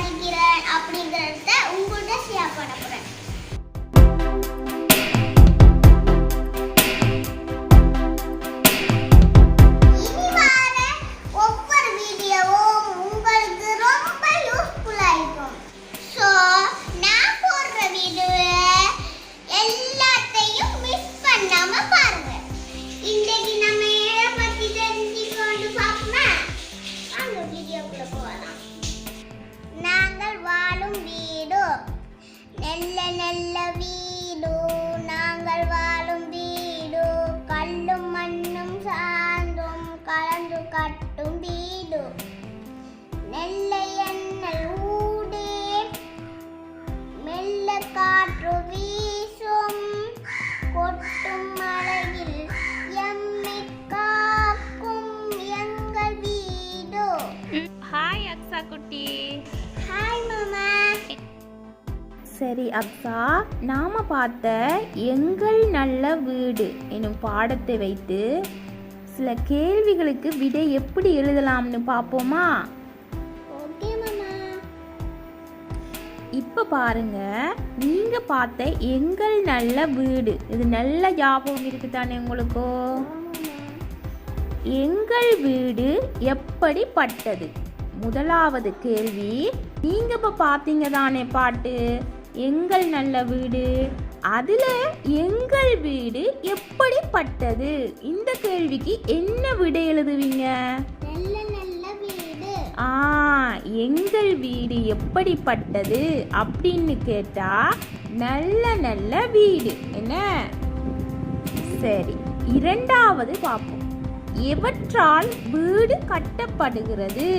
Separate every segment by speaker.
Speaker 1: படிக்கிறேன் அப்படிங்கறத உங்கள்கிட்ட ஷேர் பண்ண போறேன். இனி வர ஒவ்வொரு வீடியோவும் உங்களுக்கு ரொம்ப யூஸ்ஃபுல்லா இருக்கும். சோ நான் போடுற வீடியோவை எல்லாத்தையும் மிஸ் பண்ணாம பாருங்க. இன்னைக்கு நம்ம எதை பத்தி தெரிஞ்சுக்கொண்டு பார்ப்போமா? வாங்க வீடியோக்குள்ள போகலாம். நாங்கள் வாழும் வீடு நல்ல நல்ல வீடு, நாங்கள் வாழும் வீடு கல்லும் மண்ணும் சாந்தும் கலந்து கட்டும் வீடு. நெல்லை எண்ணல் ஊடே மெல்ல காற்று வீசும், கொட்டும் மழையில் எம்மை காக்கும் எங்கள் வீடு.
Speaker 2: ஹாய் அக்ஸா குட்டி.
Speaker 1: ஹாய் மாமா.
Speaker 2: சரி அக்ஸா, நாம பார்த்த எங்கள் நல்ல வீடு எனும் பாடத்தை வைத்து சில கேள்விகளுக்கு விடை எப்படி எழுதலாம்னு பார்ப்போமா?
Speaker 1: ஓகே மாமா.
Speaker 2: இப்ப பாருங்க, நீங்க பார்த்த எங்கள் நல்ல வீடு இது நல்ல ஞாபகம் இருக்குதானே உங்களுக்கோ? எங்கள் வீடு எப்படிப்பட்டது? முதலாவது கேள்வி, நீங்க இப்ப பாத்தீங்க தானே பாட்டு எங்கள் நல்ல வீடு, அதுல எங்கள் வீடு எப்படிப்பட்டது இந்த கேள்விக்கு என்ன விடை எழுதுவீங்க?
Speaker 1: நல்ல நல்ல வீடு.
Speaker 2: எங்கள் வீடு எப்படிப்பட்டது அப்படின்னு கேட்டா நல்ல நல்ல வீடு என்ன? சரி, இரண்டாவது பார்ப்போம். எவற்றால் வீடு கட்டப்படுகிறது?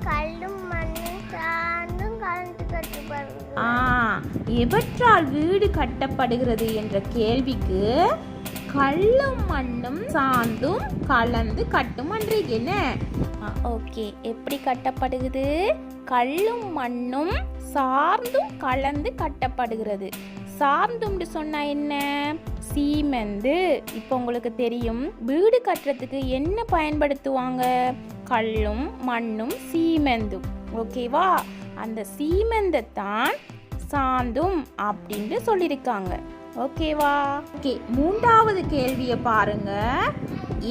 Speaker 1: கல்லும் மண்ணும் சாந்தும் கலந்து கட்டப்படுகிறது.
Speaker 2: எவற்றால் வீடு கட்டப்படுகிறது என்ற கேள்விக்கு கல்லும் மண்ணும் சாந்தும் கலந்து கட்டும் என்ன? ஓகே, எப்படி கட்டப்படுகிறது? கல்லும் மண்ணும் சார்ந்தும் கலந்து கட்டப்படுகிறது. சார்ந்தும்னு சொன்னா என்ன? சீமெந்து. இப்போ உங்களுக்கு தெரியும், வீடு கட்டுறதுக்கு என்ன பயன்படுத்துவாங்க? கல்லும் மண்ணும் சீமெந்தும். ஓகேவா? அந்த சீமெந்தை தான் சாந்தும் அப்படின்னு சொல்லியிருக்காங்க. ஓகேவா? ஓகே, மூன்றாவது கேள்வியை பாருங்க.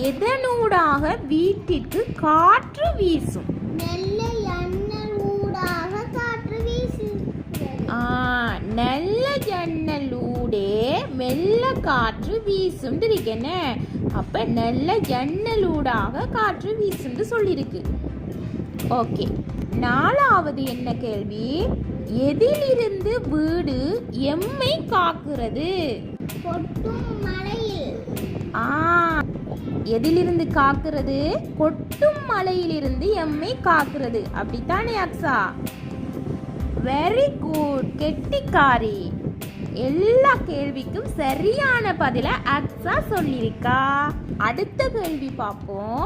Speaker 2: எதனூடாக வீட்டிற்கு காற்று வீசும்?
Speaker 1: நல்ல எண்ணெய் ஊடாக காற்று வீசுகிறது.
Speaker 2: நல்ல ஜன்னலூடே மெல்ல காற்று வீசும் இருக்கேன. அப்ப நல்ல ஜன்னலூடாக காற்று வீசும் சொல்லியிருக்கு. ஓகே, நாலாவது என்ன கேள்வி? எதிலிருந்து வீடு எம்மை காக்கிறது?
Speaker 1: கொட்டும் மழையில்.
Speaker 2: எதிலிருந்து காக்கிறது? கொட்டும் மலையிலிருந்து எம்மை காக்கிறது. அப்படித்தானே அக்ஸா? வெரி குட், கெட்டிக்காரி. எல்லா கேள்விக்கும் சரியான பதில அக்ஸா சொல்லியிருக்கா. அடுத்த கேள்வி பார்ப்போம்.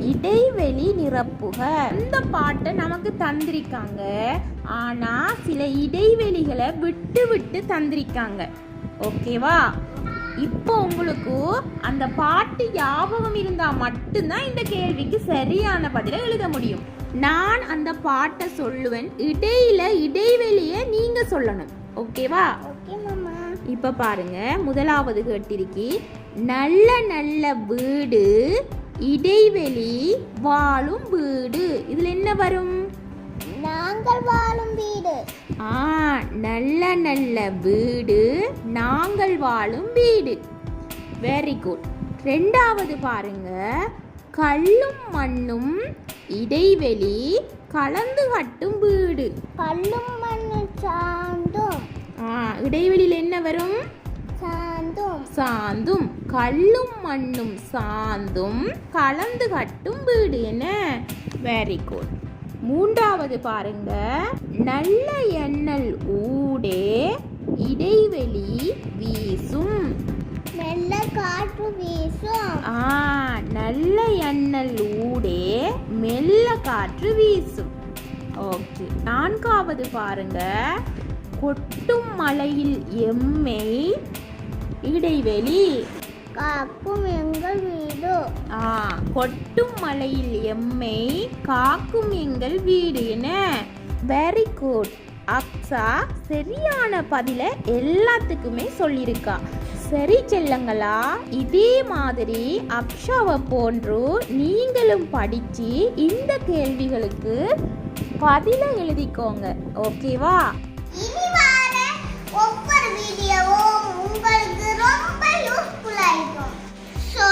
Speaker 2: இடைவெளி நிரப்புக. இந்த பாட்டை நமக்கு தந்திருக்காங்க, ஆனா சில இடைவெளிகளை விட்டு விட்டு தந்திருக்காங்க. ஓகேவா? இப்போ உங்களுக்கு அந்த பாட்டு ஞாபகம் இருந்தா மட்டும்தான் இந்த கேள்விக்கு சரியான பதிலை எழுத முடியும். நான் அந்த பாட்டை சொல்லுவேன், இடையில இடைவெளியை நீங்க சொல்லணும். ஓகேவா?
Speaker 1: ஓகே மாமா.
Speaker 2: இப்ப பாருங்க, முதலாவது கேட்டிருக்கி, நல்ல நல்ல வீடு இடைவெளி வாழும் வீடு. இதுல என்ன வரும்?
Speaker 1: நாங்கள் வாழும் வீடு.
Speaker 2: நல்ல நல்ல வீடு நாங்கள் வாழும் வீடு. Very good. ரெண்டாவது பாருங்க, கல்லும் மண்ணும் இடைவெளி கலந்து கட்டும் வீடு.
Speaker 1: கல்லும் மண்ணும் சாந்தும்.
Speaker 2: இடைவெளியில என்ன வரும்?
Speaker 1: சாந்தும்.
Speaker 2: சாந்தும். கல்லும் மண்ணும் சாந்தும் கலந்து கட்டும் வீடு என்ன? Very good. மூன்றாவது பாருங்க, நல்ல எண்ணல் ஊடே இடைவெளி வீசும்.
Speaker 1: நல்ல காற்று வீசும்.
Speaker 2: நல்ல எண்ணல் ஊடே மெல்ல காற்று வீசும். ஓகே. நான்காவது பாருங்க, கொட்டும் மலையில் எம்மை இடைவெளி
Speaker 1: காக்கும் எங்கள் வீடு.
Speaker 2: கொட்டும் மலையில் எம்மை காக்கும் எங்கள் வீடு என வெரி குட். அக்ஸா சரியான பதில எல்லாத்துக்குமே சொல்லியிருக்கா. சரி செல்லங்களா, இதே மாதிரி அக்ஷாவை போன்று நீங்களும் படித்து இந்த கேள்விகளுக்கு பதில எழுதிக்கோங்க. ஓகேவா?
Speaker 1: இனி வர ஒவ்வொரு வீடியோவும் உங்களுக்கு ரொம்ப யூஸ்ஃபுல்லாக இருக்கும். ஸோ